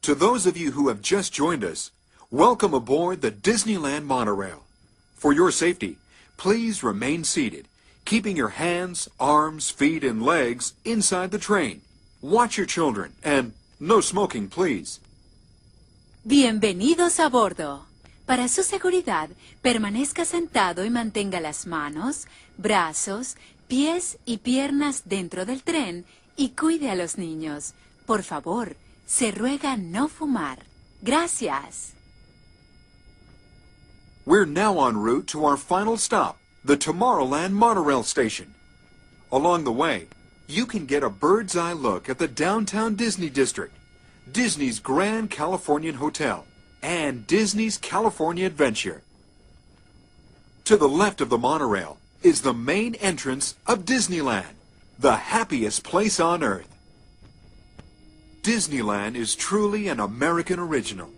To those of you who have just joined us, welcome aboard the Disneyland Monorail. For your safety, please remain seated, keeping your hands, arms, feet, and legs inside the train. Watch your children, and no smoking, please. Bienvenidos a bordo. Para su seguridad, permanezca sentado y mantenga las manos, brazos, pies y piernas dentro del tren y cuide a los niños. Por favor, se ruega no fumar. Gracias. We're now en route to our final stop, the Tomorrowland Monorail station. Along the way, you can get a bird's eye look at the downtown Disney district, Disney's Grand Californian Hotel, and Disney's California Adventure. To the left of the monorail is the main entrance of Disneyland, the happiest place on earth. Disneyland is truly an American original.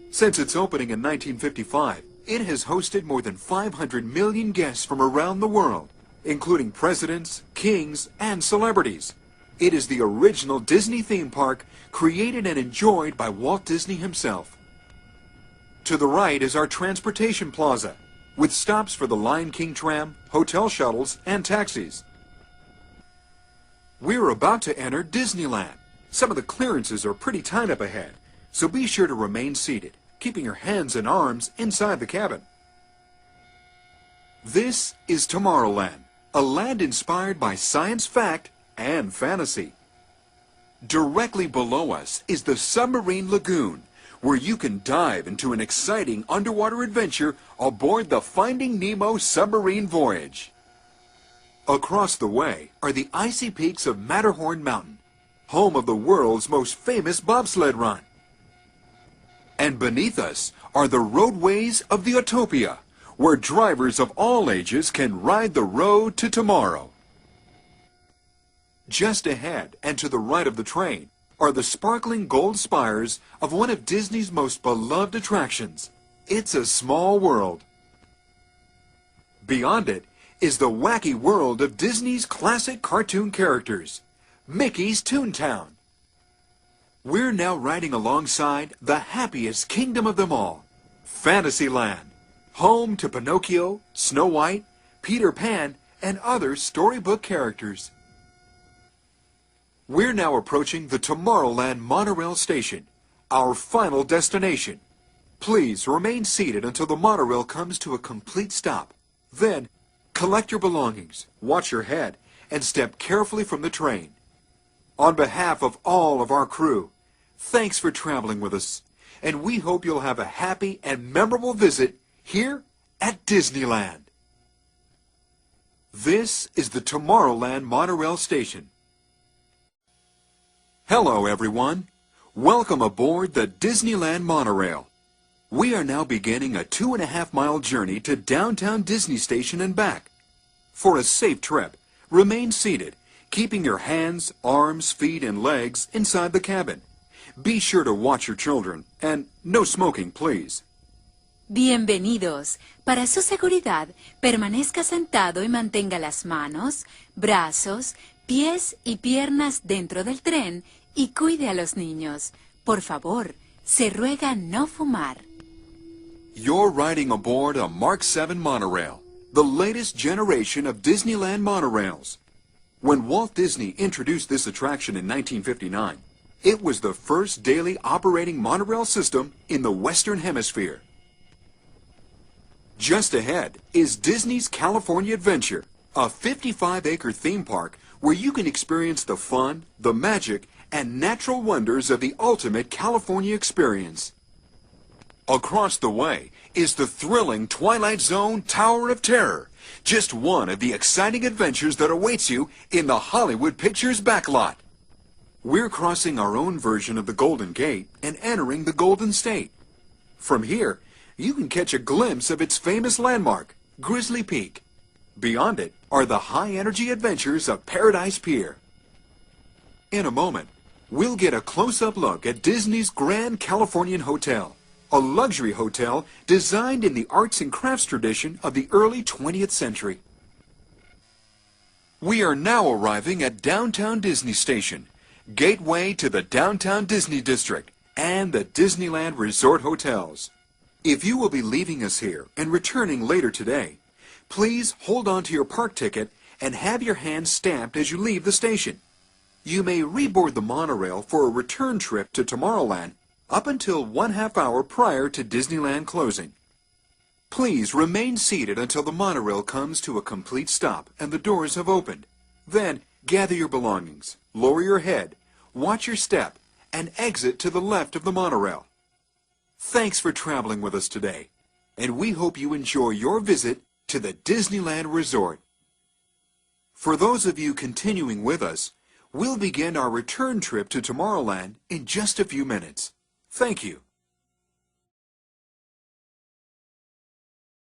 Since its opening in 1955, it has hosted more than 500 million guests from around the world, including presidents, kings, and celebrities. It is the original Disney theme park created and enjoyed by Walt Disney himself. To the right is our transportation plaza, with stops for the Lion King tram, hotel shuttles, and taxis. We're about to enter Disneyland. Some of the clearances are pretty tight up ahead, so be sure to remain seated, keeping your hands and arms inside the cabin. This is Tomorrowland, a land inspired by science fact and fantasy. Directly below us is the Submarine Lagoon, where you can dive into an exciting underwater adventure aboard the Finding Nemo submarine voyage. Across the way are the icy peaks of Matterhorn Mountain, home of the world's most famous bobsled run. And beneath us are the roadways of the Autopia, where drivers of all ages can ride the road to tomorrow. Just ahead and to the right of the train are the sparkling gold spires of one of Disney's most beloved attractions, It's a Small World. Beyond it is the wacky world of Disney's classic cartoon characters, Mickey's Toontown. We're now riding alongside the happiest kingdom of them all, Fantasyland, home to Pinocchio, Snow White, Peter Pan, and other storybook characters. We're now approaching the Tomorrowland Monorail station, our final destination. Please remain seated until the monorail comes to a complete stop. Then, collect your belongings, watch your head, and step carefully from the train. On behalf of all of our crew, thanks for traveling with us, and we hope you'll have a happy and memorable visit here at Disneyland. This is the Tomorrowland Monorail Station. Hello, everyone. Welcome aboard the Disneyland Monorail. We are now beginning a 2.5-mile journey to downtown Disney Station and back. For a safe trip, remain seated, keeping your hands, arms, feet, and legs inside the cabin. Be sure to watch your children, and no smoking, please. Bienvenidos. Para su seguridad, permanezca sentado y mantenga las manos, brazos, pies y piernas dentro del tren y cuide a los niños. Por favor, se ruega no fumar. You're riding aboard a Mark 7 monorail, the latest generation of Disneyland monorails. When Walt Disney introduced this attraction in 1959, it was the first daily operating monorail system in the Western Hemisphere. Just ahead is Disney's California Adventure, a 55-acre theme park where you can experience the fun, the magic, and natural wonders of the ultimate California experience. Across the way is the thrilling Twilight Zone Tower of Terror, just one of the exciting adventures that awaits you in the Hollywood Pictures backlot. We're crossing our own version of the Golden Gate and entering the Golden State. From here, you can catch a glimpse of its famous landmark, Grizzly Peak. Beyond it are the high-energy adventures of Paradise Pier. In a moment, we'll get a close-up look at Disney's Grand Californian Hotel, a luxury hotel designed in the arts and crafts tradition of the early 20th century. We are now arriving at Downtown Disney Station, gateway to the Downtown Disney District and the Disneyland Resort Hotels. If you will be leaving us here and returning later today, please hold on to your park ticket and have your hand stamped as you leave the station. You may reboard the monorail for a return trip to Tomorrowland up until 1/2 hour prior to Disneyland closing. Please remain seated until the monorail comes to a complete stop and the doors have opened. Then gather your belongings, lower your head, watch your step, and exit to the left of the monorail. Thanks for traveling with us today, and we hope you enjoy your visit to the Disneyland Resort. For those of you continuing with us, we'll begin our return trip to Tomorrowland in just a few minutes. Thank you.